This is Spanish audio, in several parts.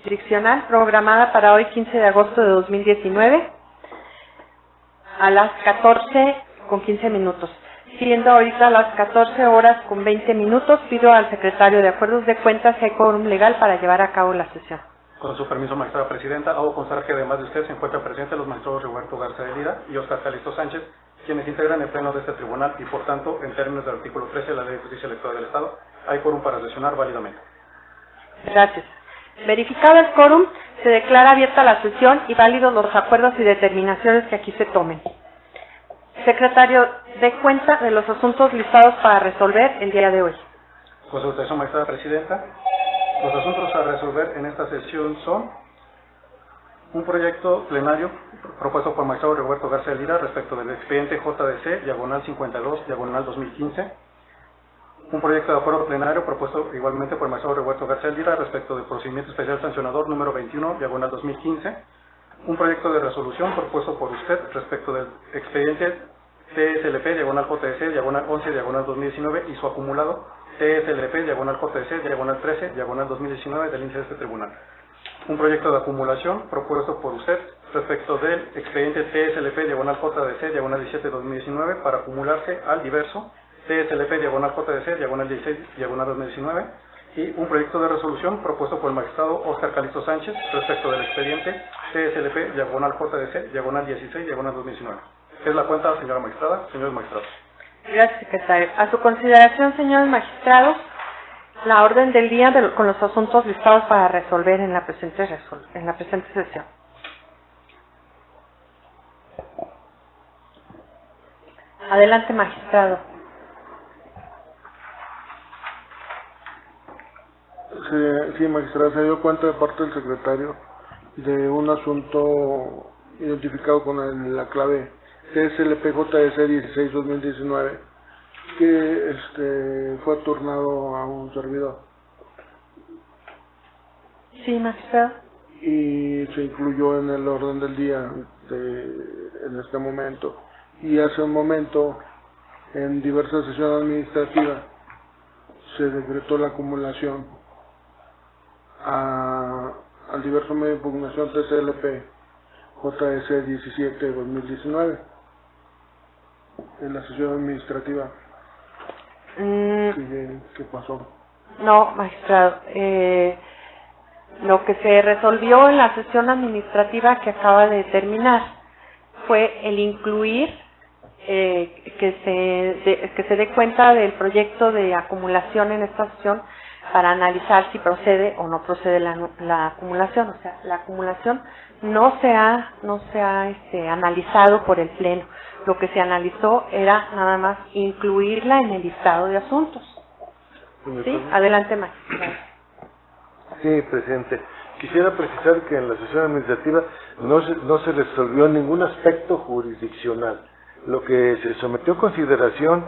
jurisdiccional programada para hoy 15 de agosto de 2019 a las 14:15. Siendo ahorita las 14:20, pido al secretario de Acuerdos de Cuentas si hay quórum legal para llevar a cabo la sesión. Con su permiso, magistrada presidenta, hago constar que además de usted se encuentran presentes los magistrados Roberto Garza de Lira y Oscar Calixto Sánchez, quienes integran el pleno de este tribunal y, por tanto, en términos del artículo 13 de la Ley de Justicia Electoral del Estado, hay quórum para sesionar válidamente. Gracias. Verificado el quórum, se declara abierta la sesión y válidos los acuerdos y determinaciones que aquí se tomen. Secretario, dé cuenta de los asuntos listados para resolver el día de hoy. Con su autorización, magistrada presidenta, los asuntos a resolver en esta sesión son un proyecto plenario propuesto por el magistrado Roberto Garza de Lira respecto del expediente JDC, diagonal 52, diagonal 2015. Un proyecto de acuerdo plenario propuesto igualmente por el magistrado Roberto Garza de Lira respecto del procedimiento especial sancionador número 21, diagonal 2015. Un proyecto de resolución propuesto por usted respecto del expediente TSLP, diagonal JDC, diagonal 11, diagonal 2019 y su acumulado TSLP, diagonal JDC, diagonal 13, diagonal 2019 del índice de este tribunal. Un proyecto de acumulación propuesto por usted respecto del expediente TSLP, diagonal JDC, diagonal 17, 2019 para acumularse al diverso TSLP, diagonal JDC, diagonal 16, diagonal 2019 y un proyecto de resolución propuesto por el magistrado Oscar Calixto Sánchez respecto del expediente TSLP, diagonal JDC, diagonal 16, diagonal 2019. Es la cuenta, señora magistrada, señores magistrados. Gracias, secretario. A su consideración, señores magistrados, la orden del día con los asuntos listados para resolver en la presente sesión. Adelante, magistrado. Sí, magistrada, se dio cuenta de parte del secretario de un asunto identificado con la clave TSLP-JDC 16-2019 que fue turnado a un servidor. Sí, magistrado. Y se incluyó en el orden del día en este momento. Y hace un momento, en diversas sesiones administrativas, se decretó la acumulación al diverso medio de impugnación TSLP JDC 17-2019 en la sesión administrativa. ¿Qué pasó? No, magistrado. Lo que se resolvió en la sesión administrativa que acaba de terminar fue el incluir que se dé cuenta del proyecto de acumulación en esta sesión para analizar si procede o no procede la acumulación. O sea, la acumulación no se ha analizado por el Pleno. Lo que se analizó era nada más incluirla en el listado de asuntos. ¿Sí? Adelante, magistrado. Sí, presidente. Quisiera precisar que en la sesión administrativa no se resolvió ningún aspecto jurisdiccional. Lo que se sometió a consideración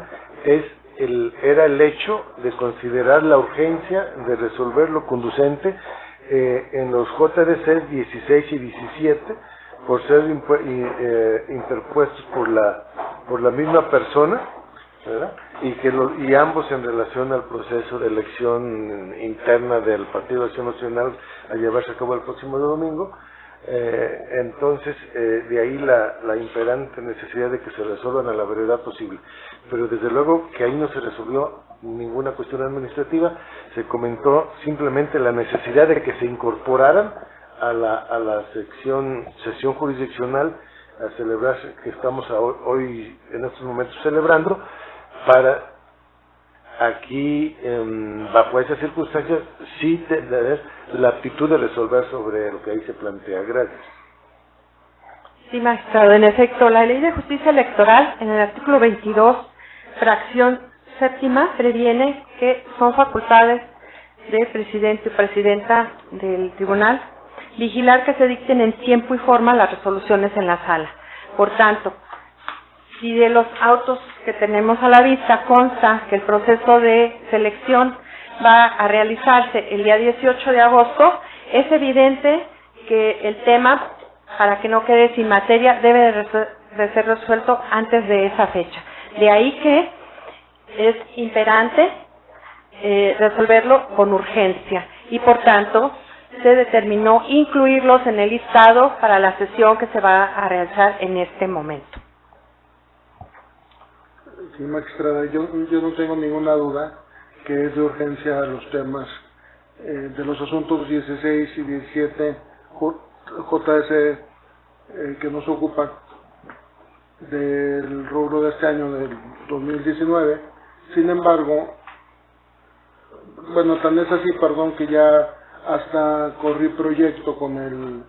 era el hecho de considerar la urgencia de resolver lo conducente en los JDC 16 y 17 por ser interpuestos por la misma persona, ¿verdad? Y ambos en relación al proceso de elección interna del Partido de Acción Nacional a llevarse a cabo el próximo domingo. Entonces, de ahí la imperante necesidad de que se resuelvan a la brevedad posible. Pero desde luego que ahí no se resolvió ninguna cuestión administrativa, se comentó simplemente la necesidad de que se incorporaran a la sesión jurisdiccional a celebrar, que estamos hoy en estos momentos celebrando, para aquí, bajo esas circunstancias, sí tener la aptitud de resolver sobre lo que ahí se plantea. Gracias. Sí, magistrado. En efecto, la Ley de Justicia Electoral, en el artículo 22, fracción séptima, previene que son facultades del presidente o presidenta del tribunal vigilar que se dicten en tiempo y forma las resoluciones en la sala. Por tanto, si de los autos que tenemos a la vista consta que el proceso de selección va a realizarse el día 18 de agosto, es evidente que el tema, para que no quede sin materia, debe de ser resuelto antes de esa fecha. De ahí que es imperante resolverlo con urgencia y, por tanto, se determinó incluirlos en el listado para la sesión que se va a realizar en este momento. Sí, magistrada, yo no tengo ninguna duda que es de urgencia los temas de los asuntos 16 y 17 JS que nos ocupan del rubro de este año del 2019. Sin embargo, bueno, tan es así, perdón, que ya hasta corrí proyecto con el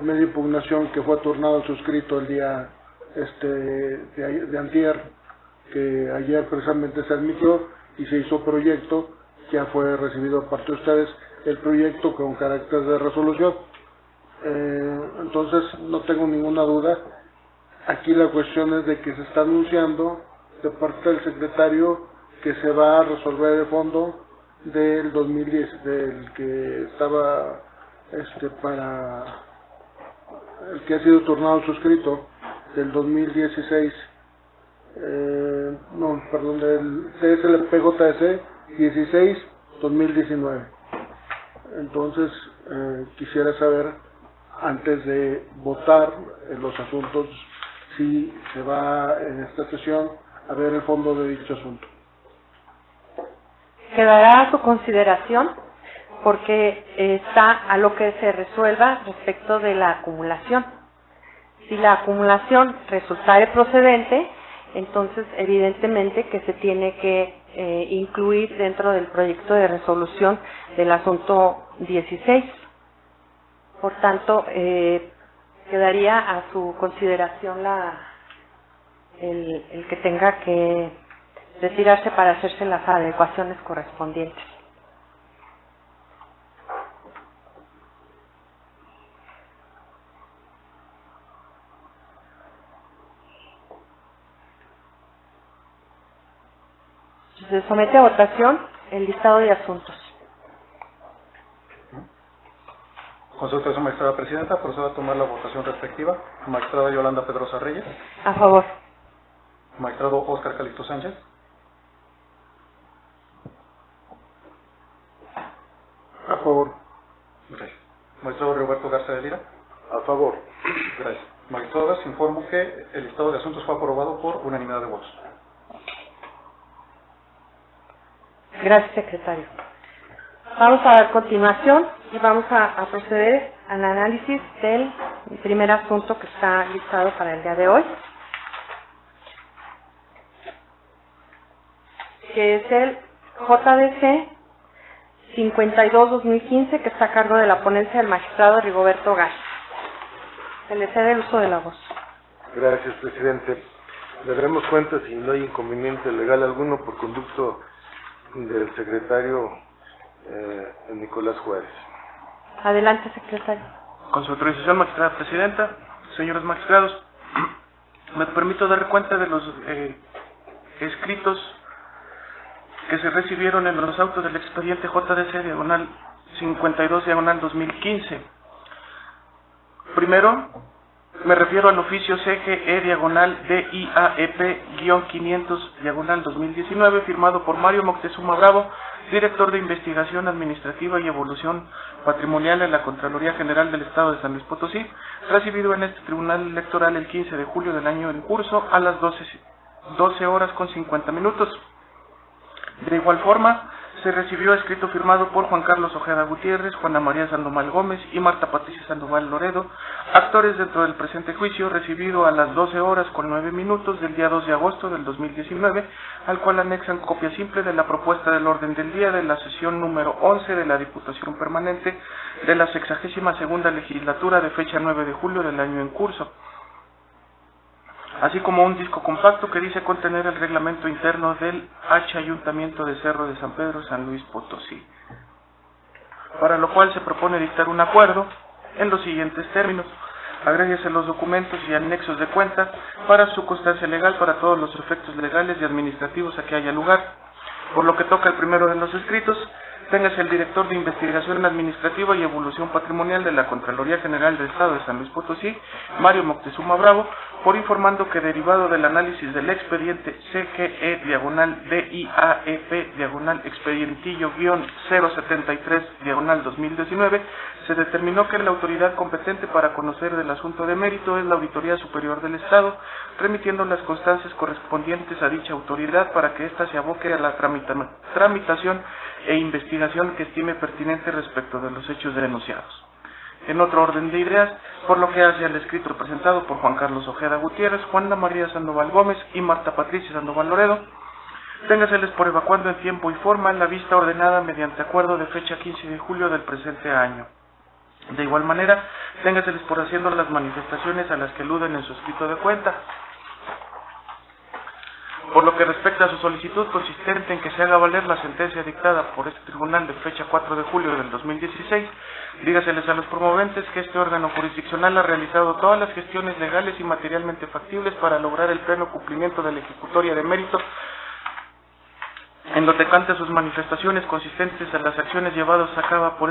medio de impugnación que fue turnado suscrito el día de antier, que ayer precisamente se admitió y se hizo proyecto, ya fue recibido por parte de ustedes el proyecto con carácter de resolución. Entonces no tengo ninguna duda. Aquí la cuestión es de que se está anunciando de parte del secretario que se va a resolver el fondo del 2010, del que estaba para el que ha sido turnado suscrito del 2016, del TSLP-JS 16-2019. Entonces quisiera saber, antes de votar en los asuntos, si se va en esta sesión a ver el fondo de dicho asunto. Quedará a su consideración porque está a lo que se resuelva respecto de la acumulación. Si la acumulación resultare procedente, entonces evidentemente que se tiene que incluir dentro del proyecto de resolución del asunto 16. Por tanto, quedaría a su consideración el que tenga que retirarse para hacerse las adecuaciones correspondientes. Se somete a votación el listado de asuntos. Consulta a su magistrada presidenta, procedo a tomar la votación respectiva. Magistrada Yolanda Pedrosa Reyes. A favor. Magistrado Óscar Calixto Sánchez. A favor. Gracias. Magistrado Roberto Garza de Lira. A favor. Gracias. Magistradas, informo que el listado de asuntos fue aprobado por unanimidad de votos. Gracias, secretario. Vamos a dar continuación y vamos a proceder al análisis del primer asunto que está listado para el día de hoy, que es el JDC 52-2015, que está a cargo de la ponencia del magistrado Rigoberto Garza. Se le cede el uso de la voz. Gracias, presidente. Le daremos cuenta, si no hay inconveniente legal alguno, por conducto del secretario Nicolás Juárez. Adelante, secretario. Con su autorización, magistrada presidenta, señores magistrados, me permito dar cuenta de los escritos que se recibieron en los autos del expediente JDC 52/2015. Primero, me refiero al oficio CGE-DIAEP-500/2019, firmado por Mario Moctezuma Bravo, director de Investigación Administrativa y Evolución Patrimonial en la Contraloría General del Estado de San Luis Potosí, recibido en este Tribunal Electoral el 15 de julio del año en curso a las 12:50. De igual forma, se recibió escrito firmado por Juan Carlos Ojeda Gutiérrez, Juana María Sandoval Gómez y Marta Patricia Sandoval Loredo, actores dentro del presente juicio, recibido a las 12:09 del día 2 de agosto del 2019, al cual anexan copia simple de la propuesta del orden del día de la sesión número 11 de la Diputación Permanente de la 62ª Legislatura de fecha 9 de julio del año en curso, así como un disco compacto que dice contener el reglamento interno del H Ayuntamiento de Cerro de San Pedro, San Luis Potosí, para lo cual se propone dictar un acuerdo en los siguientes términos: agréguese los documentos y anexos de cuenta para su constancia legal para todos los efectos legales y administrativos a que haya lugar. Por lo que toca el primero de los escritos, Téngase el director de Investigación Administrativa y Evolución Patrimonial de la Contraloría General del Estado de San Luis Potosí, Mario Moctezuma Bravo, por informando que derivado del análisis del expediente CGE-DIAP-expedientillo-073-2019, se determinó que la autoridad competente para conocer del asunto de mérito es la Auditoría Superior del Estado, remitiendo las constancias correspondientes a dicha autoridad para que ésta se aboque a la tramitación e investigación que estime pertinente respecto de los hechos denunciados. En otro orden de ideas, por lo que hace al escrito presentado por Juan Carlos Ojeda Gutiérrez, Juana María Sandoval Gómez y Marta Patricia Sandoval Loredo, téngaseles por evacuando en tiempo y forma en la vista ordenada mediante acuerdo de fecha 15 de julio del presente año. De igual manera, téngaseles por haciendo las manifestaciones a las que aluden en su escrito de cuenta. Por lo que respecta a su solicitud consistente en que se haga valer la sentencia dictada por este tribunal de fecha 4 de julio del 2016, dígaseles a los promoventes que este órgano jurisdiccional ha realizado todas las gestiones legales y materialmente factibles para lograr el pleno cumplimiento de la ejecutoria de mérito en lo tocante a sus manifestaciones consistentes en las acciones llevadas a cabo por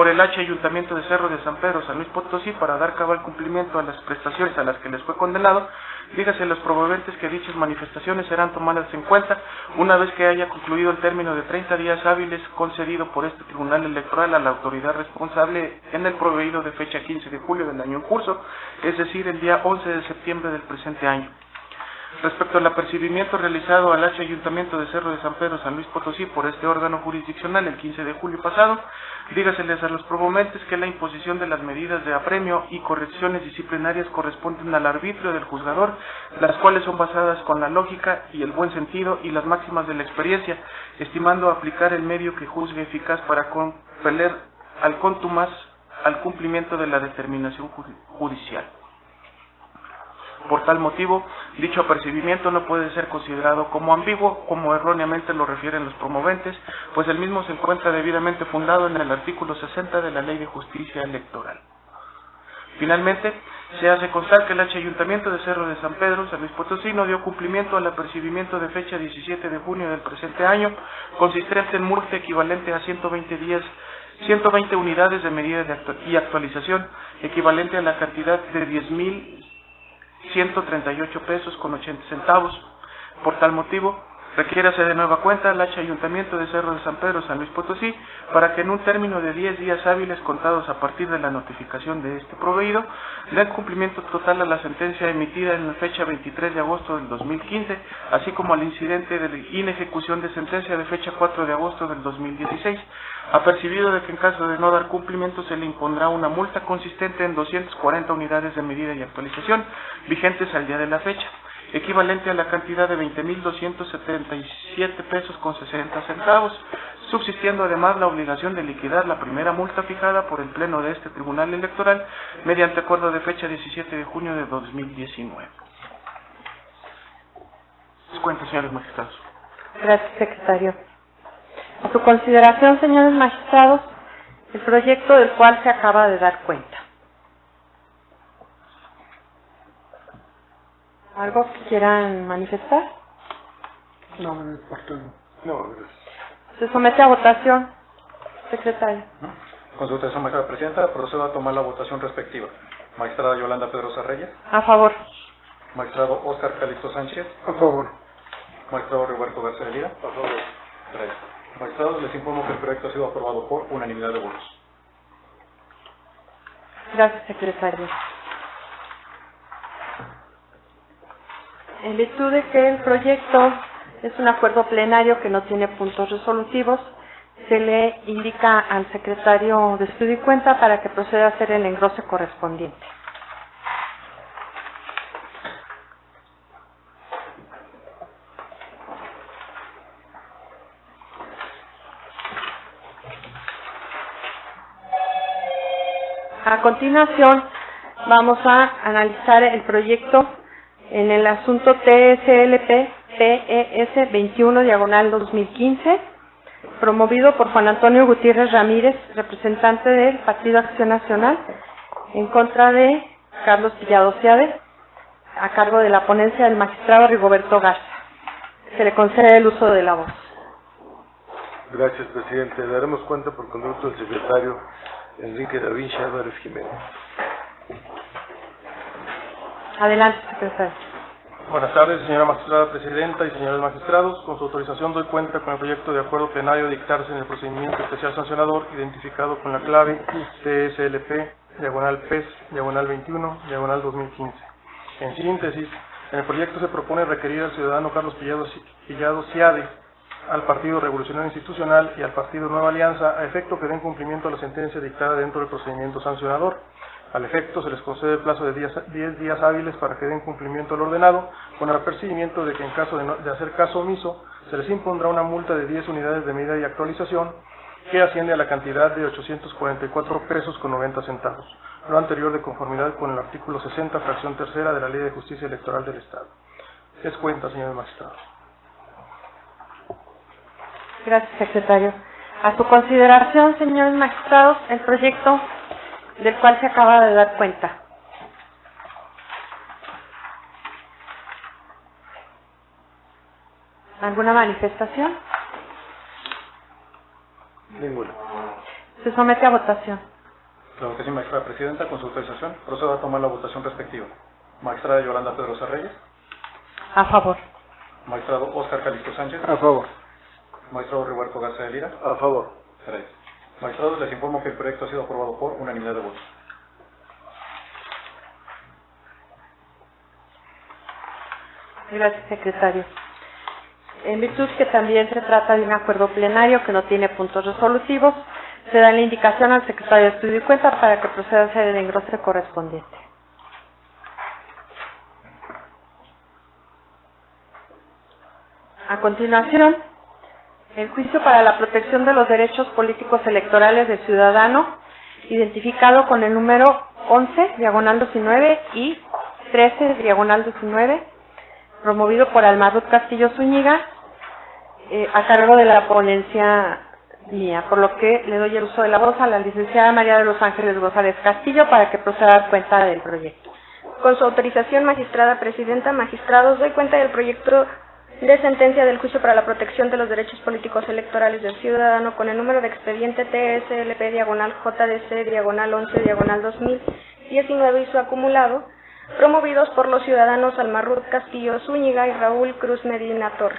el H Ayuntamiento de Cerro de San Pedro, San Luis Potosí, para dar cabal cumplimiento a las prestaciones a las que les fue condenado. Dígase a los promoventes que dichas manifestaciones serán tomadas en cuenta una vez que haya concluido el término de 30 días hábiles concedido por este Tribunal Electoral a la autoridad responsable en el proveído de fecha 15 de julio del año en curso, es decir, el día 11 de septiembre del presente año. Respecto al apercibimiento realizado al H Ayuntamiento de Cerro de San Pedro, San Luis Potosí, por este órgano jurisdiccional el 15 de julio pasado, dígaseles a los promoventes que la imposición de las medidas de apremio y correcciones disciplinarias corresponden al arbitrio del juzgador, las cuales son basadas con la lógica y el buen sentido y las máximas de la experiencia, estimando aplicar el medio que juzgue eficaz para compeler al contumaz al cumplimiento de la determinación judicial. Por tal motivo, dicho apercibimiento no puede ser considerado como ambiguo, como erróneamente lo refieren los promoventes, pues el mismo se encuentra debidamente fundado en el artículo 60 de la Ley de Justicia Electoral. Finalmente, se hace constar que el H Ayuntamiento de Cerro de San Pedro, San Luis Potosí, no dio cumplimiento al apercibimiento de fecha 17 de junio del presente año, consistente en multa equivalente a 120 unidades de medida y actualización, equivalente a la cantidad de 10,138 pesos con 80 centavos. Por tal motivo, requiérase de nueva cuenta al H Ayuntamiento de Cerro de San Pedro, San Luis Potosí, para que en un término de 10 días hábiles contados a partir de la notificación de este proveído, den cumplimiento total a la sentencia emitida en la fecha 23 de agosto del 2015, así como al incidente de inejecución de sentencia de fecha 4 de agosto del 2016, apercibido de que en caso de no dar cumplimiento se le impondrá una multa consistente en 240 unidades de medida y actualización, vigentes al día de la fecha, equivalente a la cantidad de 20,277 pesos con 60 centavos, subsistiendo además la obligación de liquidar la primera multa fijada por el Pleno de este Tribunal Electoral mediante acuerdo de fecha 17 de junio de 2019. Cuenta, señores magistrados. Gracias, secretario. A su consideración, señores magistrados, el proyecto del cual se acaba de dar cuenta. ¿Algo que quieran manifestar? No, en el parte no. No, gracias. Se somete a votación, secretario. Con su autorización, magistrada presidenta, procedo a tomar la votación respectiva. Magistrada Yolanda Pedrosa Reyes. A favor. Magistrado Óscar Calixto Sánchez. A favor. Magistrado Roberto García Lira. A favor. 3. Magistrados, les informo que el proyecto ha sido aprobado por unanimidad de votos. Gracias, secretario. En virtud de que el proyecto es un acuerdo plenario que no tiene puntos resolutivos, se le indica al secretario de Estudio y Cuenta para que proceda a hacer el engrose correspondiente. A continuación, vamos a analizar el proyecto en el asunto TSLP-PES 21/2015, promovido por Juan Antonio Gutiérrez Ramírez, representante del Partido Acción Nacional, en contra de Carlos Villado Seade, a cargo de la ponencia del magistrado Rigoberto Garza. Se le concede el uso de la voz. Gracias, presidente. Daremos cuenta por conducto del secretario Enrique Da Vinci Álvarez Jiménez. Adelante, secretario. Buenas tardes, señora magistrada presidenta y señores magistrados. Con su autorización doy cuenta con el proyecto de acuerdo plenario a dictarse en el procedimiento especial sancionador identificado con la clave TSLP/PES/21/2015. En síntesis, en el proyecto se propone requerir al ciudadano Carlos Pillado Ciade, al Partido Revolucionario Institucional y al Partido Nueva Alianza a efecto que den cumplimiento a la sentencia dictada dentro del procedimiento sancionador. Al efecto, se les concede el plazo de 10 días hábiles para que den cumplimiento al ordenado, con el apercibimiento de que en caso de hacer caso omiso, se les impondrá una multa de 10 unidades de medida y actualización, que asciende a la cantidad de 844 pesos con 90 centavos, lo anterior de conformidad con el artículo 60, fracción tercera de la Ley de Justicia Electoral del Estado. Es cuenta, señores magistrados. Gracias, secretario. A su consideración, señores magistrados, el proyecto del cual se acaba de dar cuenta. ¿Alguna manifestación? Ninguna. Se somete a votación. Claro que sí, magistrada presidenta. Con su autorización, procedo a tomar la votación respectiva. Magistrada Yolanda Pedrosa Reyes. A favor. Magistrado Óscar Calixto Sánchez. A favor. Magistrado Roberto Garza de Lira. A favor. Gracias. Magistrados, les informo que el proyecto ha sido aprobado por unanimidad de votos. Gracias, secretario. En virtud que también se trata de un acuerdo plenario que no tiene puntos resolutivos, se da la indicación al secretario de Estudio y Cuenta para que proceda a hacer el engrose correspondiente. A continuación, el juicio para la protección de los derechos políticos electorales del ciudadano, identificado con el número 11/19 y 13/19, promovido por Almarut Castillo Zúñiga, a cargo de la ponencia mía, por lo que le doy el uso de la voz a la licenciada María de los Ángeles González Castillo para que proceda a dar cuenta del proyecto. Con su autorización, magistrada presidenta, magistrados, doy cuenta del proyecto de sentencia del juicio para la protección de los derechos políticos electorales del ciudadano con el número de expediente TSLP/JDC/11/2019 y su acumulado, promovidos por los ciudadanos Almarut Castillo Zúñiga y Raúl Cruz Medina Torres,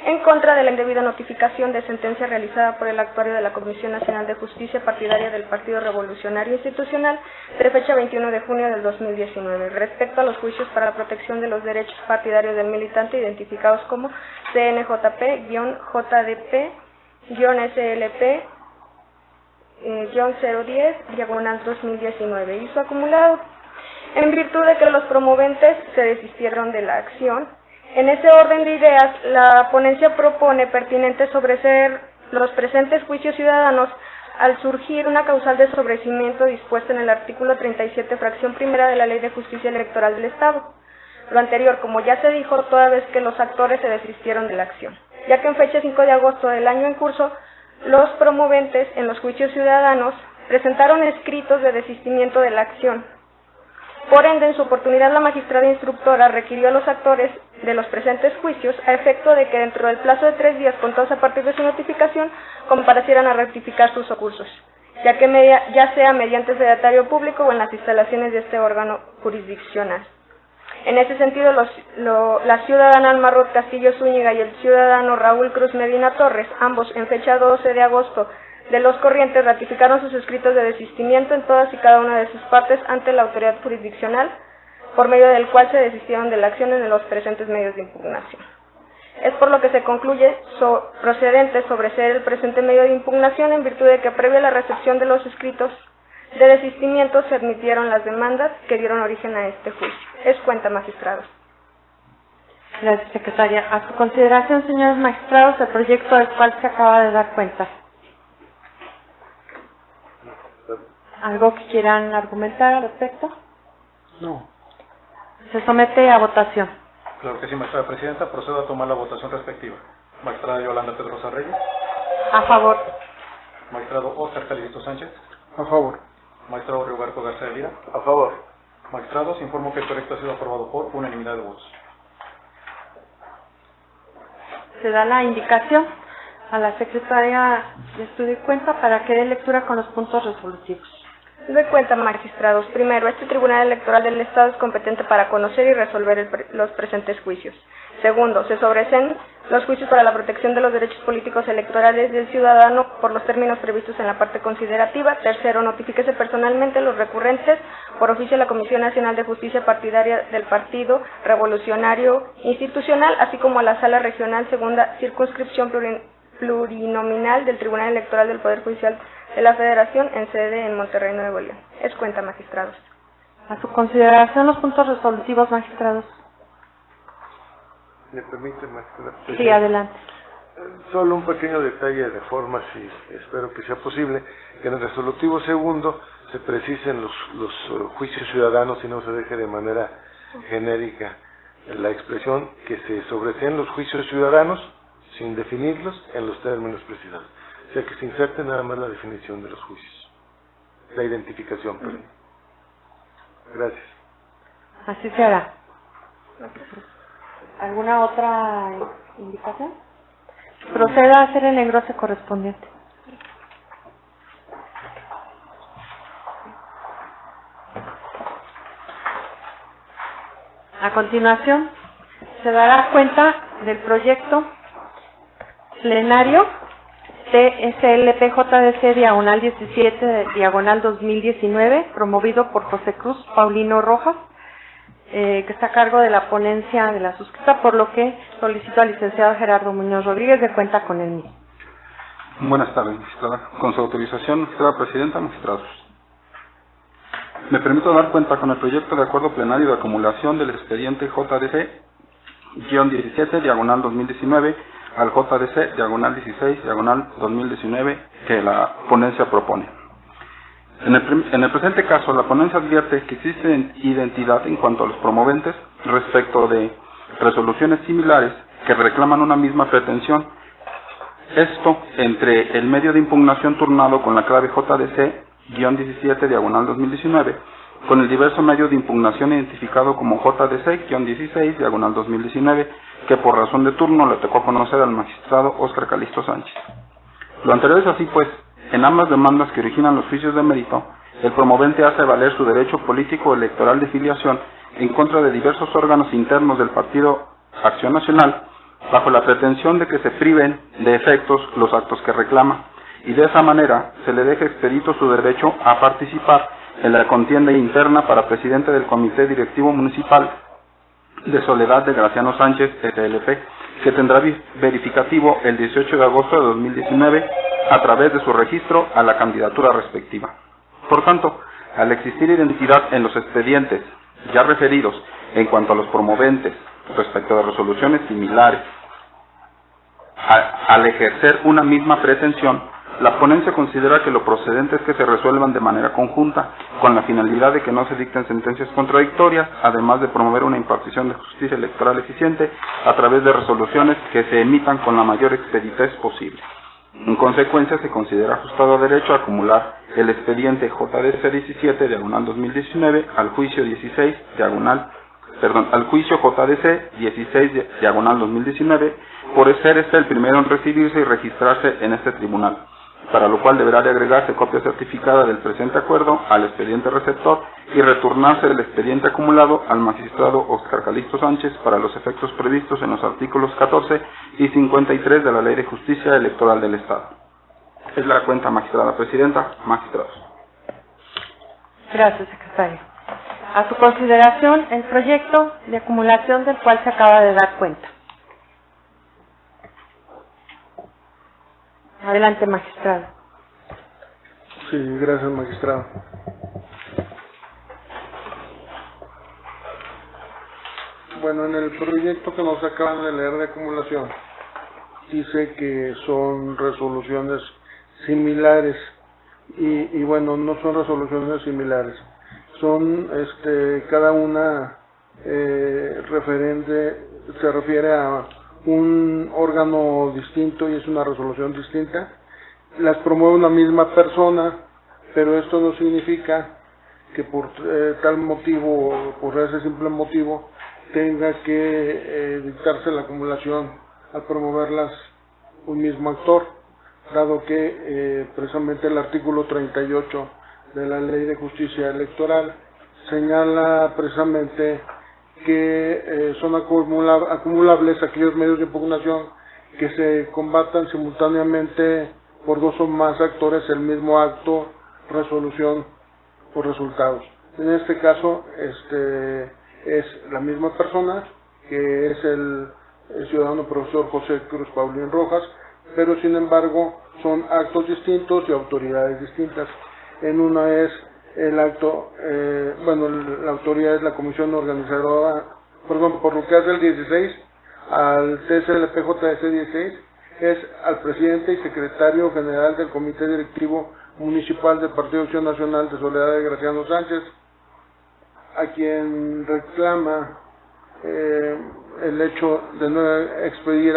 en contra de la indebida notificación de sentencia realizada por el actuario de la Comisión Nacional de Justicia Partidaria del Partido Revolucionario Institucional de fecha 21 de junio del 2019, respecto a los juicios para la protección de los derechos partidarios del militante identificados como CNJP-JDP-SLP-010/2019 y su acumulado, en virtud de que los promoventes se desistieron de la acción. En ese orden de ideas, la ponencia propone pertinente sobreseer los presentes juicios ciudadanos al surgir una causal de sobreseimiento dispuesta en el artículo 37, fracción primera de la Ley de Justicia Electoral del Estado. Lo anterior, como ya se dijo, toda vez que los actores se desistieron de la acción, ya que en fecha 5 de agosto del año en curso, los promoventes en los juicios ciudadanos presentaron escritos de desistimiento de la acción. Por ende, en su oportunidad, la magistrada instructora requirió a los actores de los presentes juicios a efecto de que dentro del plazo de 3 días contados a partir de su notificación comparecieran a rectificar sus recursos, ya sea mediante sedatario público o en las instalaciones de este órgano jurisdiccional. En ese sentido, la ciudadana Almarut Castillo Zúñiga y el ciudadano Raúl Cruz Medina Torres, ambos en fecha 12 de agosto de los corrientes, ratificaron sus escritos de desistimiento en todas y cada una de sus partes ante la autoridad jurisdiccional, por medio del cual se desistieron de la acción en los presentes medios de impugnación. Es por lo que se concluye procedente sobreseer el presente medio de impugnación en virtud de que previo a la recepción de los escritos de desistimiento se admitieron las demandas que dieron origen a este juicio. Es cuenta, magistrados. Gracias, secretaria. A su consideración, señores magistrados, el proyecto del cual se acaba de dar cuenta. ¿Algo que quieran argumentar al respecto? No. Se somete a votación. Claro que sí, magistrada presidenta. Procedo a tomar la votación respectiva. Magistrada Yolanda Pedrosa Reyes. A favor. Magistrado Óscar Calixto Sánchez. A favor. Magistrado Roberto Garza de Lira. A favor. Magistrados, informo que el proyecto ha sido aprobado por unanimidad de votos. Se da la indicación a la secretaria de Estudio y Cuenta para que dé lectura con los puntos resolutivos. De cuenta, magistrados. Primero, este Tribunal Electoral del Estado es competente para conocer y resolver los presentes juicios. Segundo, se sobreseen los juicios para la protección de los derechos políticos electorales del ciudadano por los términos previstos en la parte considerativa. Tercero, notifíquese personalmente los recurrentes por oficio a la Comisión Nacional de Justicia Partidaria del Partido Revolucionario Institucional, así como a la Sala Regional Segunda Circunscripción Plurinominal del Tribunal Electoral del Poder Judicial de la Federación en sede en Monterrey, Nuevo León. Es cuenta, magistrados. A su consideración los puntos resolutivos, magistrados. ¿Me permite, magistrado? Sí, adelante. Solo un pequeño detalle de forma, si espero que sea posible, que en el resolutivo segundo se precisen los juicios ciudadanos y no se deje de manera genérica la expresión que se sobreseen los juicios ciudadanos sin definirlos en los términos precisados. O sea, que se inserte nada más la definición de los juicios, la identificación, perdón. Gracias. Así se hará. ¿Alguna otra indicación? Proceda a hacer el engrose correspondiente. A continuación, se dará cuenta del proyecto plenario TSLP-JDC diagonal 17 diagonal 2019, promovido por José Cruz Paulino Rojas, que está a cargo de la ponencia de la suscrita, por lo que solicito al licenciado Gerardo Muñoz Rodríguez de cuenta con el mismo. Buenas tardes, magistrada. Con su autorización, magistrada presidenta, magistrados. Me permito dar cuenta con el proyecto de acuerdo plenario de acumulación del expediente JDC-17 diagonal 2019 al JDC diagonal 16 diagonal 2019 que la ponencia propone. En el presente caso, la ponencia advierte que existe identidad en cuanto a los promoventes respecto de resoluciones similares que reclaman una misma pretensión. Esto entre el medio de impugnación turnado con la clave JDC-17 diagonal 2019 con el diverso medio de impugnación identificado como JDC-16 diagonal 2019 que por razón de turno le tocó conocer al magistrado Óscar Calixto Sánchez. Lo anterior es así pues, en ambas demandas que originan los juicios de mérito, el promovente hace valer su derecho político electoral de filiación en contra de diversos órganos internos del Partido Acción Nacional, bajo la pretensión de que se priven de efectos los actos que reclama, y de esa manera se le deja expedito su derecho a participar en la contienda interna para presidente del Comité Directivo Municipal de Soledad de Graciano Sánchez, SLP, que tendrá verificativo el 18 de agosto de 2019 a través de su registro a la candidatura respectiva. Por tanto, al existir identidad en los expedientes ya referidos en cuanto a los promoventes respecto de resoluciones similares, al ejercer una misma pretensión, la ponencia considera que lo procedente es que se resuelvan de manera conjunta, con la finalidad de que no se dicten sentencias contradictorias, además de promover una impartición de justicia electoral eficiente a través de resoluciones que se emitan con la mayor expeditez posible. En consecuencia, se considera ajustado a derecho a acumular el expediente JDC 17 diagonal 2019 al juicio al juicio JDC 16 diagonal 2019, por ser este el primero en recibirse y registrarse en este tribunal, para lo cual deberá de agregarse copia certificada del presente acuerdo al expediente receptor y returnarse el expediente acumulado al magistrado Óscar Calixto Sánchez para los efectos previstos en los artículos 14 y 53 de la Ley de Justicia Electoral del Estado. Es la cuenta, magistrada presidenta, magistrados. Gracias, secretario. A su consideración, el proyecto de acumulación del cual se acaba de dar cuenta. Adelante, magistrado. Sí, gracias, magistrado. Bueno, en el proyecto que nos acaban de leer de acumulación, dice que son resoluciones similares y bueno, no son resoluciones similares, son cada una se refiere a un órgano distinto y es una resolución distinta. Las promueve una misma persona, pero esto no significa que por tal motivo, por ese simple motivo, tenga que dictarse la acumulación al promoverlas un mismo actor, dado que precisamente el artículo 38 de la Ley de Justicia Electoral señala precisamente que son acumulables aquellos medios de impugnación que se combatan simultáneamente por dos o más actores el mismo acto, resolución o resultados. En este caso, es la misma persona, que es el ciudadano profesor José Cruz Paulín Rojas, pero sin embargo son actos distintos y autoridades distintas. En una es el acto, la autoridad es la comisión organizadora, por lo que hace el 16, al TSLP-JS 16, es al presidente y secretario general del Comité Directivo Municipal del Partido Acción Nacional de Soledad de Graciano Sánchez, a quien reclama el hecho de no expedir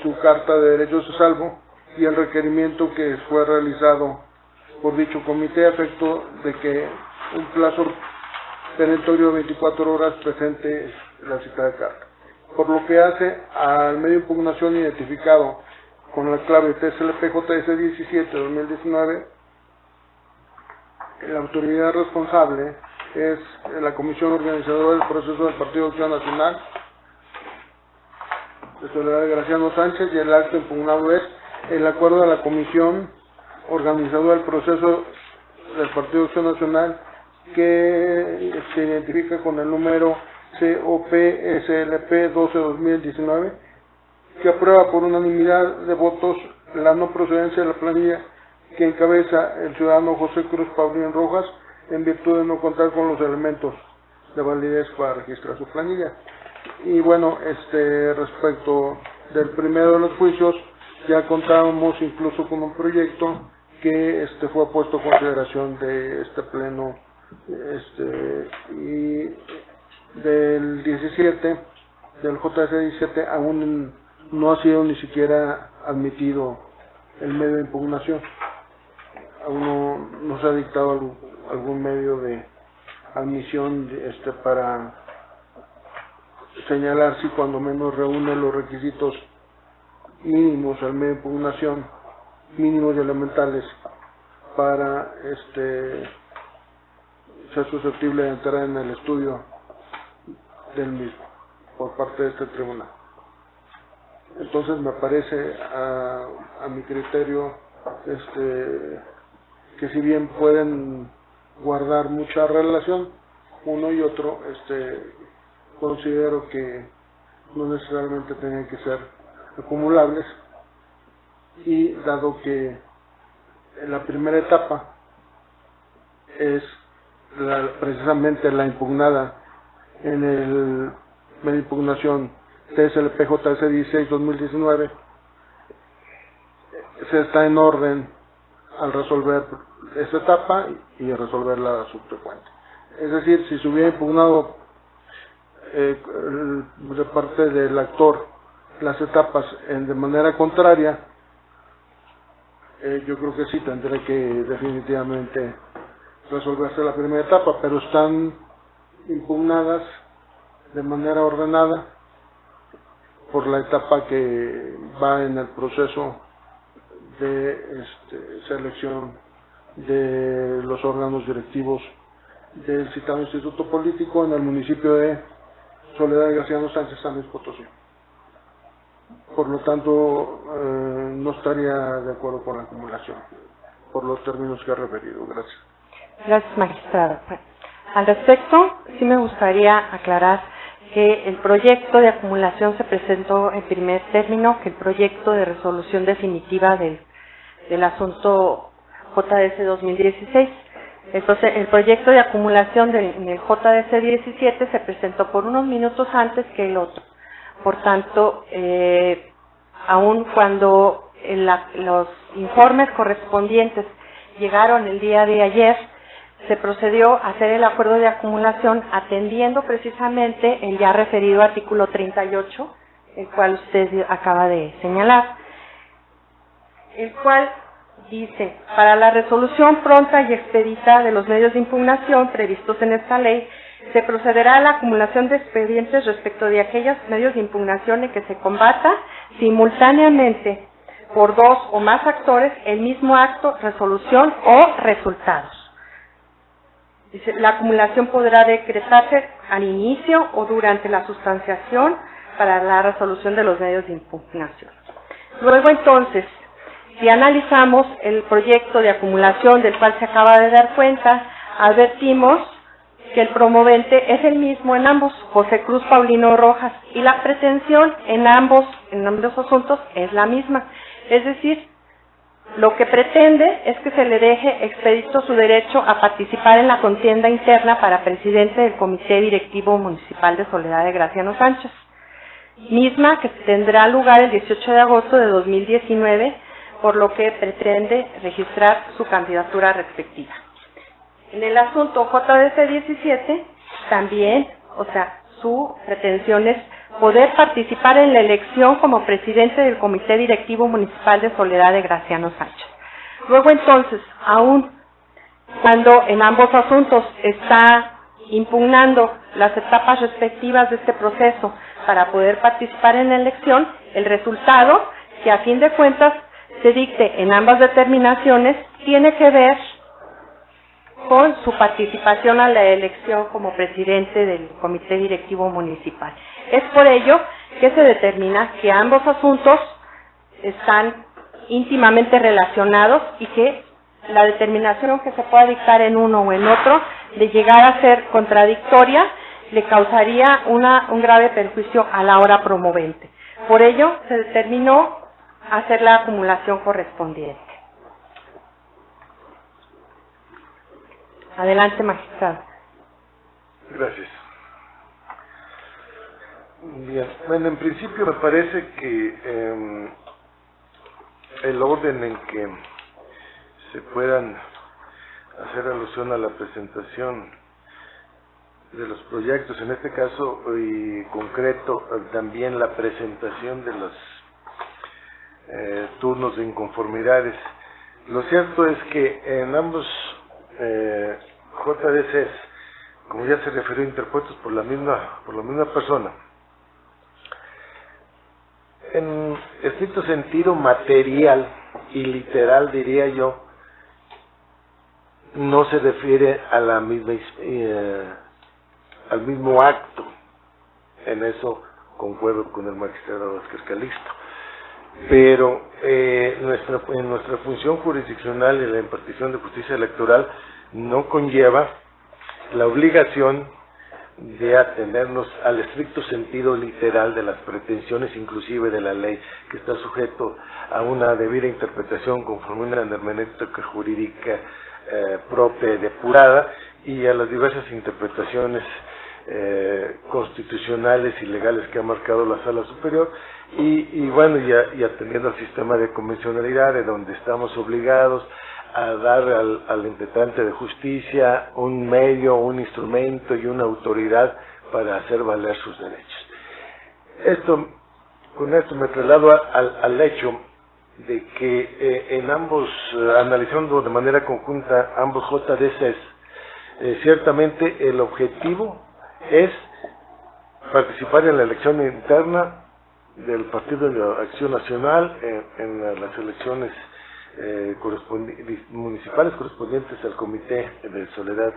su carta de derechos a salvo y el requerimiento que fue realizado por dicho comité a efecto de que un plazo perentorio de 24 horas presente la citada carta. Por lo que hace al medio de impugnación identificado con la clave TSLP-JS 17-2019, la autoridad responsable es la comisión organizadora del proceso del Partido Acción Nacional de Soledad de Graciano Sánchez, y el acto impugnado es el acuerdo de la comisión organizadora del proceso del Partido Acción Nacional, que se identifica con el número COP-SLP 12-2019, que aprueba por unanimidad de votos la no procedencia de la planilla que encabeza el ciudadano José Cruz Paulín Rojas, en virtud de no contar con los elementos de validez para registrar su planilla. Y bueno, respecto del primero de los juicios, ya contábamos incluso con un proyecto que fue puesto a consideración de este pleno, y del 17, del JS 17, aún no ha sido ni siquiera admitido el medio de impugnación. Aún no se ha dictado algún medio de admisión para señalar si cuando menos reúne los requisitos mínimos al medio de impugnación, mínimos y elementales, para ser susceptible de entrar en el estudio del mismo por parte de este tribunal. Entonces me parece a mi criterio que si bien pueden guardar mucha relación uno y otro, considero que no necesariamente tienen que ser acumulables, y dado que la primera etapa es precisamente la impugnada en el medio de impugnación TSLP-JS 16-2019, se está en orden al resolver esa etapa y resolver la subsecuente. Es decir, si se hubiera impugnado de parte del actor las etapas de manera contraria, yo creo que sí tendré que definitivamente resolverse la primera etapa, pero están impugnadas de manera ordenada por la etapa que va en el proceso de selección de los órganos directivos del citado instituto político en el municipio de Soledad de Graciano Sánchez, San Luis Potosí. Por lo tanto, no estaría de acuerdo con la acumulación, por los términos que he referido. Gracias. Gracias, magistrado. Al respecto, sí me gustaría aclarar que el proyecto de acumulación se presentó en primer término que el proyecto de resolución definitiva del asunto JS 2016. Entonces, el proyecto de acumulación en el JS 17 se presentó por unos minutos antes que el otro. Por tanto, aun cuando los informes correspondientes llegaron el día de ayer, se procedió a hacer el acuerdo de acumulación atendiendo precisamente el ya referido artículo 38, el cual usted acaba de señalar, el cual dice: para la resolución pronta y expedita de los medios de impugnación previstos en esta ley, se procederá a la acumulación de expedientes respecto de aquellos medios de impugnación en que se combata simultáneamente por dos o más actores el mismo acto, resolución o resultados. Dice, la acumulación podrá decretarse al inicio o durante la sustanciación para la resolución de los medios de impugnación. Luego entonces, si analizamos el proyecto de acumulación del cual se acaba de dar cuenta, advertimos que el promovente es el mismo en ambos, José Cruz Paulino Rojas, y la pretensión en ambos asuntos es la misma. Es decir, lo que pretende es que se le deje expedito su derecho a participar en la contienda interna para presidente del Comité Directivo Municipal de Soledad de Graciano Sánchez, misma que tendrá lugar el 18 de agosto de 2019, por lo que pretende registrar su candidatura respectiva. En el asunto JDC 17, también, su pretensión es poder participar en la elección como presidente del Comité Directivo Municipal de Soledad de Graciano Sánchez. Luego entonces, aún cuando en ambos asuntos está impugnando las etapas respectivas de este proceso para poder participar en la elección, el resultado, que a fin de cuentas se dicte en ambas determinaciones, tiene que ver con su participación a la elección como presidente del Comité Directivo Municipal. Es por ello que se determina que ambos asuntos están íntimamente relacionados y que la determinación que se pueda dictar en uno o en otro, de llegar a ser contradictoria, le causaría un grave perjuicio a la hora promovente. Por ello, se determinó hacer la acumulación correspondiente. Adelante, magistrado. Gracias. Bien, bueno, en principio me parece que el orden en que se puedan hacer alusión a la presentación de los proyectos, en este caso y concreto también la presentación de los turnos de inconformidades. Lo cierto es que en ambos JDCs, como ya se refirió, interpuestos por la misma persona, en estricto sentido material y literal, diría yo, no se refiere a la misma al mismo acto. En eso concuerdo con el magistrado Óscar Calixto. Pero en nuestra función jurisdiccional y la impartición de justicia electoral no conlleva la obligación de atenernos al estricto sentido literal de las pretensiones, inclusive de la ley, que está sujeto a una debida interpretación conforme a una hermenéutica jurídica propia y depurada, y a las diversas interpretaciones constitucionales y legales que ha marcado la Sala Superior, y bueno, y atendiendo al sistema de convencionalidad, de donde estamos obligados a dar al intendente de justicia un medio, un instrumento y una autoridad para hacer valer sus derechos. Con esto me traslado al hecho de que en ambos, analizando de manera conjunta ambos JDCs, ciertamente el objetivo es participar en la elección interna del Partido de Acción Nacional en las elecciones municipales correspondientes al Comité de Soledad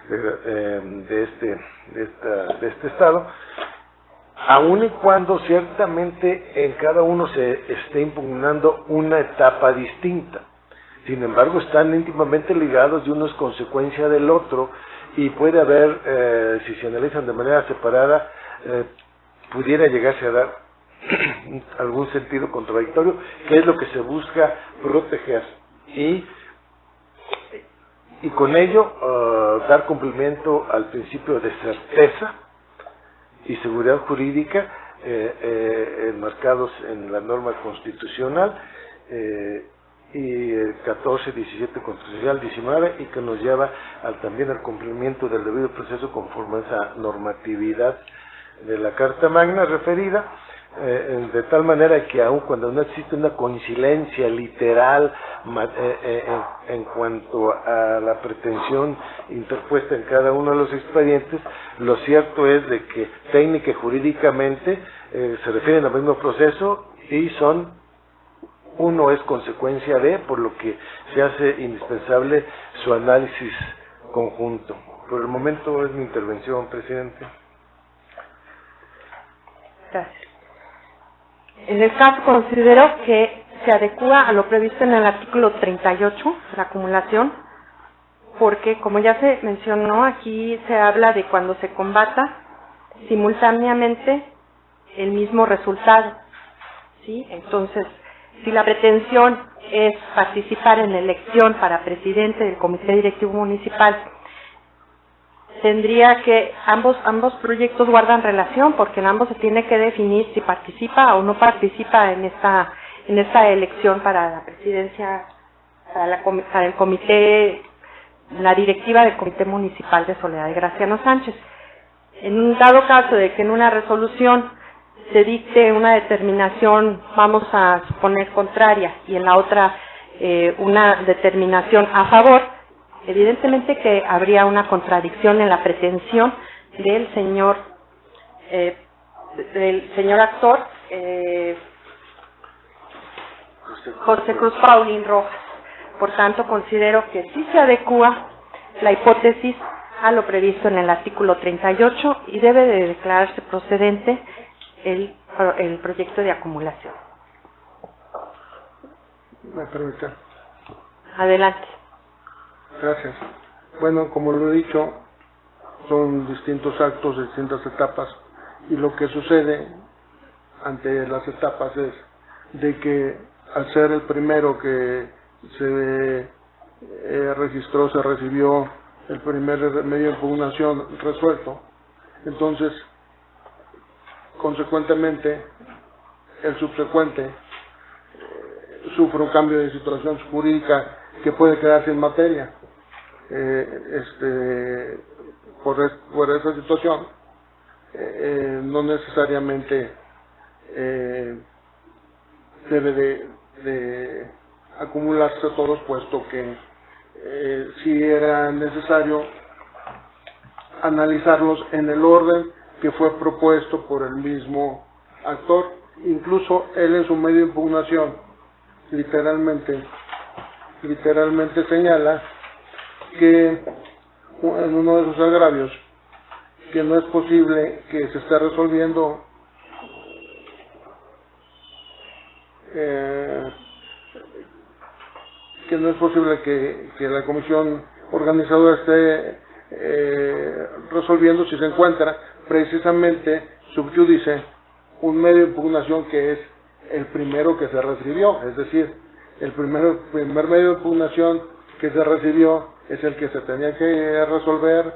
de este estado, aun y cuando ciertamente en cada uno se esté impugnando una etapa distinta. Sin embargo, están íntimamente ligados y uno es consecuencia del otro, y puede haber, si se analizan de manera separada, pudiera llegarse a dar algún sentido contradictorio, que es lo que se busca proteger, y con ello dar cumplimiento al principio de certeza y seguridad jurídica enmarcados en la norma constitucional y el 14, 17 constitucional, 19, y que nos lleva también al cumplimiento del debido proceso conforme a esa normatividad de la Carta Magna referida, de tal manera que aun cuando no existe una coincidencia literal en cuanto a la pretensión interpuesta en cada uno de los expedientes, lo cierto es de que técnica y jurídicamente se refieren al mismo proceso y uno es consecuencia de, por lo que se hace indispensable su análisis conjunto. Por el momento es mi intervención, presidente. Gracias. En el caso considero que se adecúa a lo previsto en el artículo 38 de la acumulación, porque como ya se mencionó, aquí se habla de cuando se combata simultáneamente el mismo resultado, ¿sí? Entonces, si la pretensión es participar en la elección para presidente del Comité Directivo Municipal, tendría que ambos proyectos guardan relación, porque en ambos se tiene que definir si participa o no participa en esta elección para la presidencia, para el comité, la directiva del Comité Municipal de Soledad de Graciano Sánchez. En un dado caso de que en una resolución se dicte una determinación, vamos a suponer contraria, y en la otra una determinación a favor, evidentemente que habría una contradicción en la pretensión del señor actor José Cruz Paulín Rojas. Por tanto, considero que sí se adecúa la hipótesis a lo previsto en el artículo 38 y debe de declararse procedente el proyecto de acumulación. ¿Me permite? Adelante. Gracias. Bueno, como lo he dicho, son distintos actos de distintas etapas, y lo que sucede ante las etapas es de que al ser el primero que se registró, se recibió el primer medio de impugnación resuelto, entonces consecuentemente el subsecuente sufre un cambio de situación jurídica que puede quedarse en materia. Por esa situación no necesariamente debe de acumularse todos, puesto que si era necesario analizarlos en el orden que fue propuesto por el mismo actor. Incluso él en su medio de impugnación literalmente señala que en uno de sus agravios que no es posible que se esté resolviendo que no es posible que la comisión organizadora esté resolviendo si se encuentra precisamente sub judice un medio de impugnación que es el primero que se recibió, es decir, el primer medio de impugnación que se recibió es el que se tenía que resolver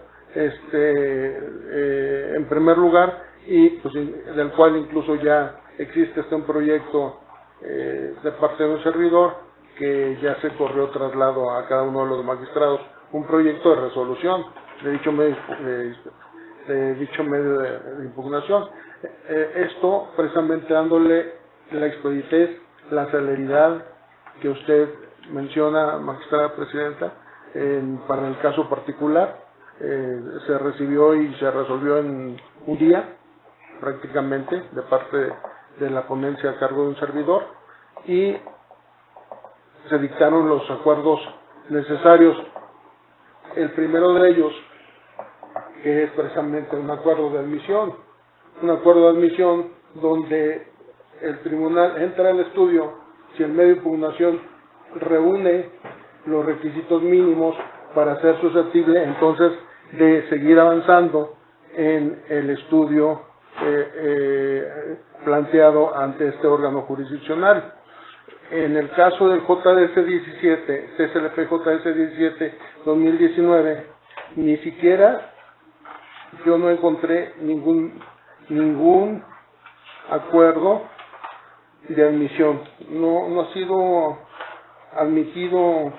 en primer lugar, y pues, del cual incluso ya existe un proyecto de parte de un servidor que ya se corrió traslado a cada uno de los magistrados, un proyecto de resolución de dicho medio de impugnación. Esto precisamente dándole la expeditez, la celeridad que usted menciona, magistrada presidenta, para el caso particular. Se recibió y se resolvió en un día prácticamente de parte de la ponencia a cargo de un servidor, y se dictaron los acuerdos necesarios. El primero de ellos, que es precisamente un acuerdo de admisión donde el tribunal entra al estudio si el medio de impugnación reúne los requisitos mínimos para ser susceptible entonces de seguir avanzando en el estudio planteado ante este órgano jurisdiccional. En el caso del JDC 17, CSLP JDC 17 2019, ni siquiera yo no encontré ningún acuerdo de admisión. No ha sido admitido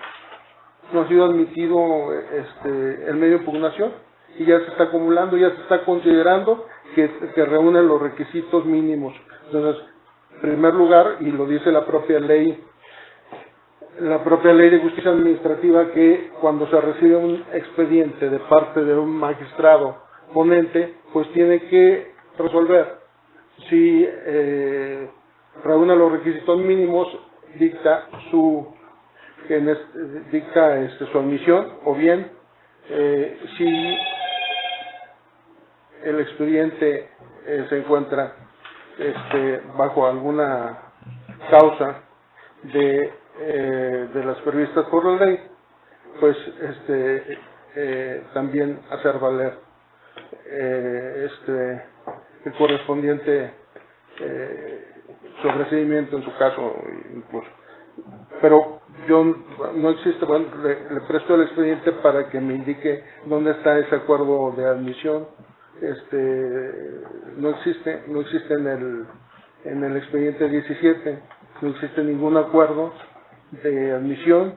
el medio de impugnación, y ya se está acumulando, ya se está considerando que reúne los requisitos mínimos. Entonces, en primer lugar, y lo dice la propia ley de justicia administrativa, que cuando se recibe un expediente de parte de un magistrado ponente, pues tiene que resolver si reúne los requisitos mínimos, dicta su admisión, o bien si el expediente se encuentra bajo alguna causa de las previstas por la ley, pues también hacer valer el correspondiente sobreseimiento en su caso incluso. Pero yo no existe, bueno, le presto el expediente para que me indique dónde está ese acuerdo de admisión. No existe en el expediente 17, no existe ningún acuerdo de admisión.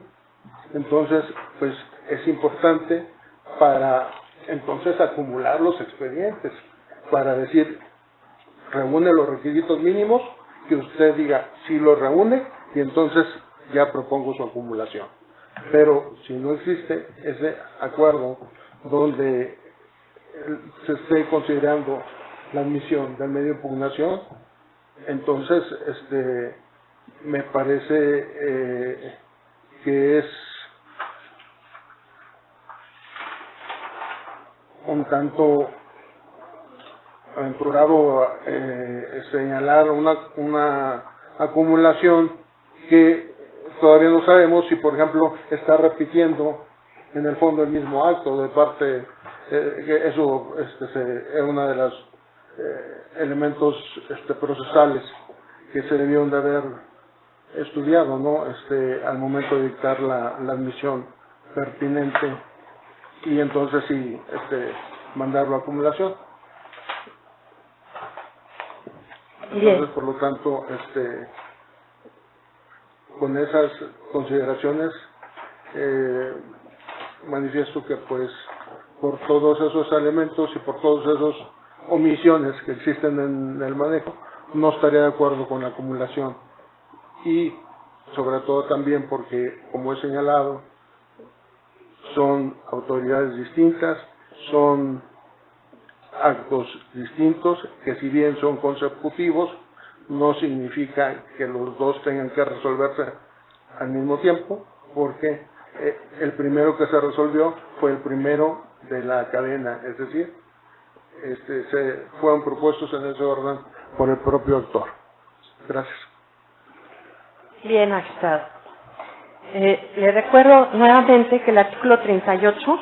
Entonces, pues es importante para entonces acumular los expedientes, para decir, reúne los requisitos mínimos, que usted diga si los reúne, y entonces ya propongo su acumulación. Pero si no existe ese acuerdo donde se esté considerando la admisión del medio de impugnación, entonces me parece que es un tanto aventurado señalar una acumulación que todavía no sabemos si, por ejemplo, está repitiendo en el fondo el mismo acto de parte, que eso es uno de los elementos procesales que se debieron de haber estudiado, ¿no? Al momento de dictar la admisión pertinente, y entonces sí mandarlo a acumulación. Entonces, por lo tanto, con esas consideraciones manifiesto que pues por todos esos elementos y por todos esos omisiones que existen en el manejo, no estaría de acuerdo con la acumulación. Y sobre todo también porque, como he señalado, son autoridades distintas, son actos distintos, que si bien son consecutivos, no significa que los dos tengan que resolverse al mismo tiempo, porque el primero que se resolvió fue el primero de la cadena, es decir, se fueron propuestos en ese orden por el propio autor. Gracias. Bien, magistrado. Le recuerdo nuevamente que el artículo 38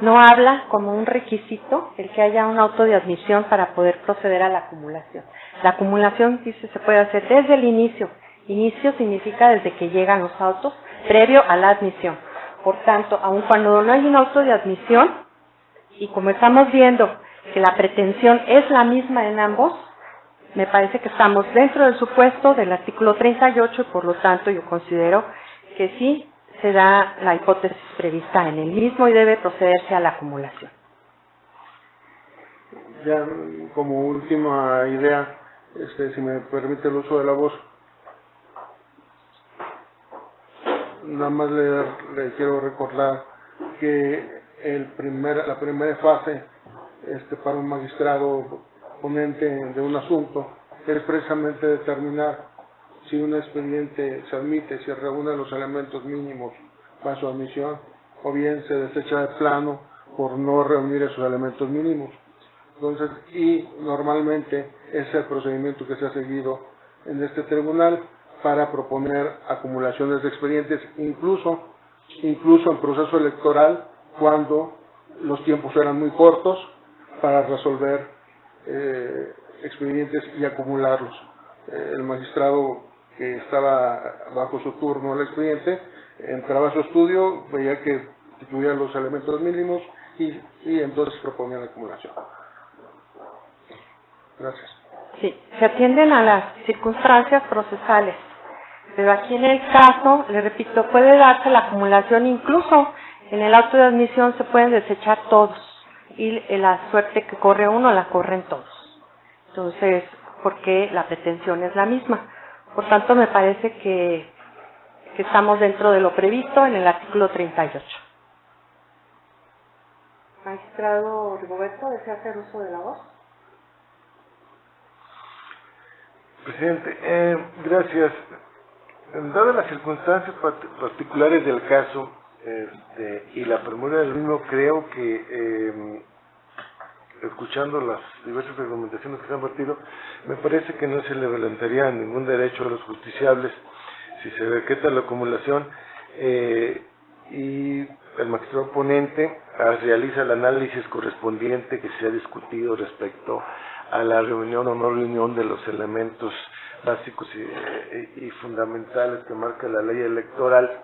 no habla como un requisito el que haya un auto de admisión para poder proceder a la acumulación. La acumulación, dice, se puede hacer desde el inicio. Inicio significa desde que llegan los autos, previo a la admisión. Por tanto, aun cuando no hay un auto de admisión, y como estamos viendo que la pretensión es la misma en ambos, me parece que estamos dentro del supuesto del artículo 38 y por lo tanto yo considero que sí se da la hipótesis prevista en el mismo y debe procederse a la acumulación. Ya como última idea, si me permite el uso de la voz, nada más le quiero recordar que la primera fase para un magistrado ponente de un asunto es precisamente determinar si un expediente se admite, si reúne los elementos mínimos para su admisión, o bien se desecha de plano por no reunir esos elementos mínimos. Entonces, y normalmente es el procedimiento que se ha seguido en este tribunal para proponer acumulaciones de expedientes, incluso en proceso electoral, cuando los tiempos eran muy cortos para resolver expedientes y acumularlos. El magistrado que estaba bajo su turno el expediente entraba a su estudio, veía que incluía los elementos mínimos y entonces proponía la acumulación. Gracias. Sí, se atienden a las circunstancias procesales, pero aquí en el caso, le repito, puede darse la acumulación, incluso en el auto de admisión se pueden desechar todos y la suerte que corre uno la corren todos. Entonces, porque la pretensión es la misma. Por tanto, me parece que estamos dentro de lo previsto en el artículo 38. Magistrado Rigoberto, ¿desea hacer uso de la voz? Presidente, gracias. Dadas las circunstancias particulares del caso y la premura del mismo, creo que escuchando las diversas argumentaciones que se han vertido, me parece que no se le violentaría ningún derecho a los justiciables si se decreta la acumulación y el magistrado ponente realiza el análisis correspondiente que se ha discutido respecto a la reunión o no reunión de los elementos básicos y fundamentales que marca la ley electoral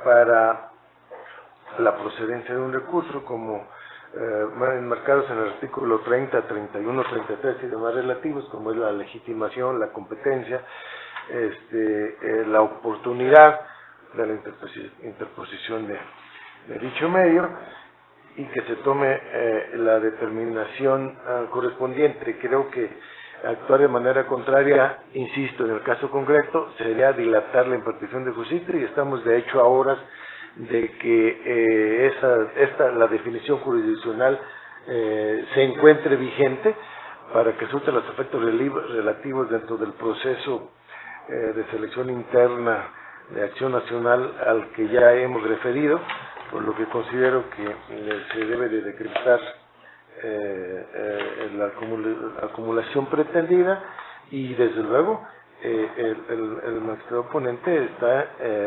para la procedencia de un recurso, como enmarcados en el artículo 30, 31, 33 y demás relativos, como es la legitimación, la competencia, la oportunidad de la interposición de dicho medio, y que se tome la determinación correspondiente. Creo que actuar de manera contraria, insisto, en el caso concreto, sería dilatar la impartición de justicia, y estamos de hecho a horas de que la definición jurisdiccional se encuentre vigente para que surta los efectos relativos dentro del proceso de selección interna de acción nacional al que ya hemos referido, por lo que considero que se debe de decretar la acumulación pretendida, y desde luego el magistrado ponente está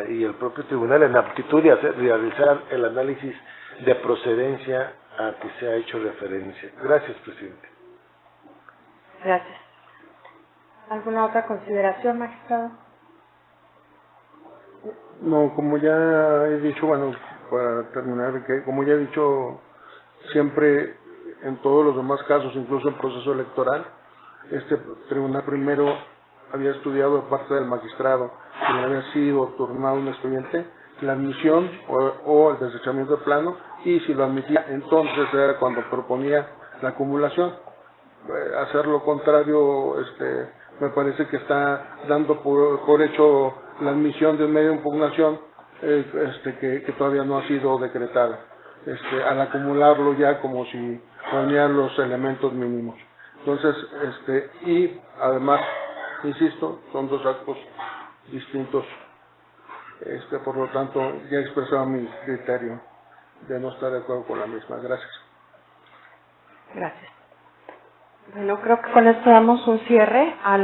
y el propio tribunal en aptitud de realizar el análisis de procedencia a que se ha hecho referencia. Gracias, presidente. Gracias. ¿Alguna otra consideración, magistrado? No, como ya he dicho, bueno, para terminar, que como ya he dicho siempre en todos los demás casos, incluso en proceso electoral, este tribunal primero había estudiado de parte del magistrado que le había sido turnado un expediente, la admisión o el desechamiento de plano, y si lo admitía, entonces era cuando proponía la acumulación. Hacer lo contrario, me parece que está dando por hecho la admisión de un medio de impugnación que todavía no ha sido decretada, al acumularlo ya como si reunieran los elementos mínimos. Entonces, y además, insisto, son dos actos distintos, por lo tanto, ya he expresado mi criterio de no estar de acuerdo con la misma. Gracias. Gracias. Bueno, creo que con esto damos un cierre a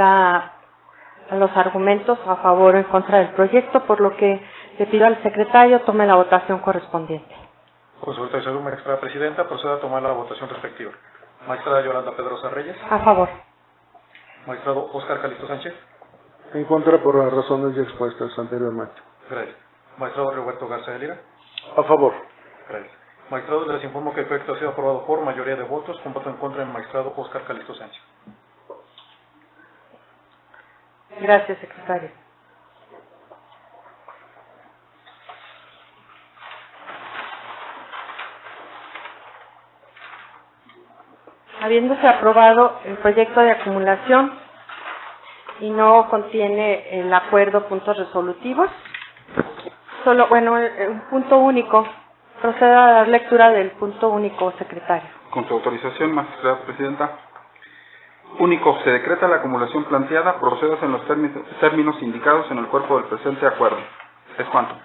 los argumentos a favor o en contra del proyecto, por lo que le pido al secretario tome la votación correspondiente. Consulta de salud, magistrada presidenta, proceda a tomar la votación respectiva. Magistrada Yolanda Pedrosa Reyes. A favor. Magistrado Óscar Calixto Sánchez. En contra por las razones ya expuestas anteriormente. Gracias. Magistrado Roberto Garza de Lira. A favor. Gracias. Magistrado, les informo que el proyecto ha sido aprobado por mayoría de votos, con voto en contra del magistrado Óscar Calixto Sánchez. Gracias, secretario. Habiéndose aprobado el proyecto de acumulación y no contiene el acuerdo puntos resolutivos, solo, un punto único, proceda a dar lectura del punto único, secretario. Con su autorización, magistrada presidenta. Único, se decreta la acumulación planteada, procedas en los términos indicados en el cuerpo del presente acuerdo. Es cuanto.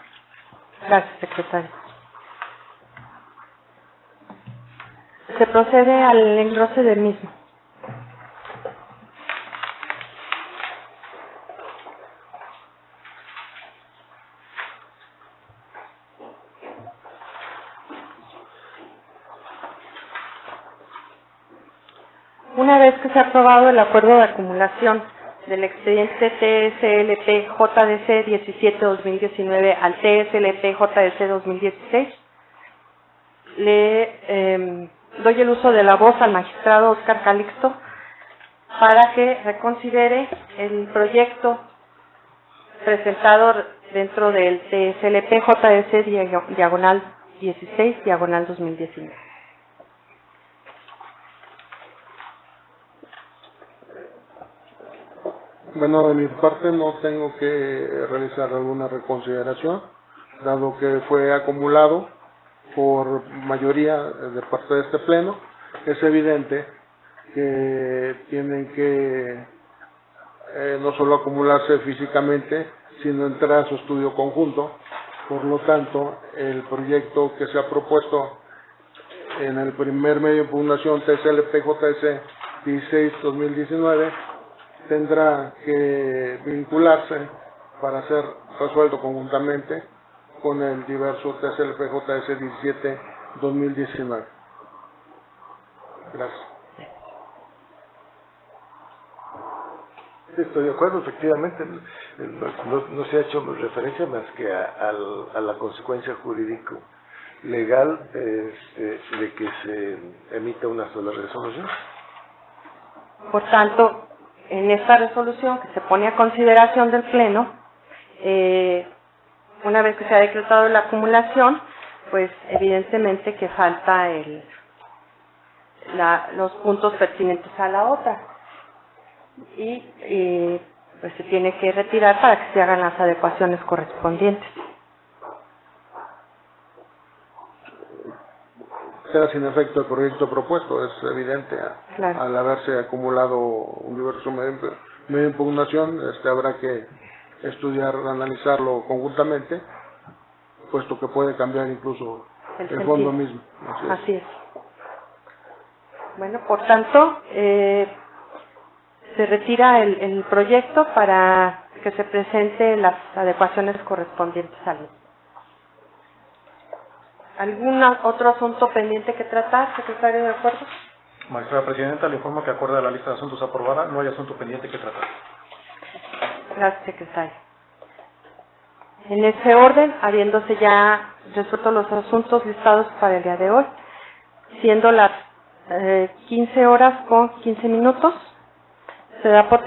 Gracias, secretario. Se procede al engrose del mismo. Una vez que se ha aprobado el acuerdo de acumulación del expediente TSLP JDC 17-2019 al TSLP JDC 2016, le doy el uso de la voz al magistrado Óscar Calixto para que reconsidere el proyecto presentado dentro del TSLP JDC diagonal 16 diagonal 2019. Bueno, de mi parte no tengo que realizar alguna reconsideración, dado que fue acumulado por mayoría de parte de este pleno. Es evidente que tienen que no solo acumularse físicamente, sino entrar a su estudio conjunto. Por lo tanto, el proyecto que se ha propuesto en el primer medio de impugnación TCLP-JS 16-2019 tendrá que vincularse para ser resuelto conjuntamente con el diverso TCLP-JS 17-2019. Gracias. Estoy de acuerdo, efectivamente, no se ha hecho referencia más que a la consecuencia jurídico legal de que se emita una sola resolución. Por tanto, en esta resolución que se pone a consideración del Pleno, una vez que se ha decretado la acumulación, pues evidentemente que falta los puntos pertinentes a la otra. Y pues se tiene que retirar para que se hagan las adecuaciones correspondientes. Queda sin efecto el proyecto propuesto, es evidente. Claro. Al haberse acumulado un diverso medio de impugnación, habrá que estudiar, analizarlo conjuntamente, puesto que puede cambiar incluso el fondo mismo. Así es. Bueno, por tanto, se retira el proyecto para que se presente las adecuaciones correspondientes a la ley. ¿Algún otro asunto pendiente que tratar, secretario de Acuerdos? Magistrada Presidenta, le informo que acorde a la lista de asuntos aprobada, no hay asunto pendiente que tratar. Gracias, secretario. En ese orden, habiéndose ya resuelto los asuntos listados para el día de hoy, siendo las 15 horas con 15 minutos, se da por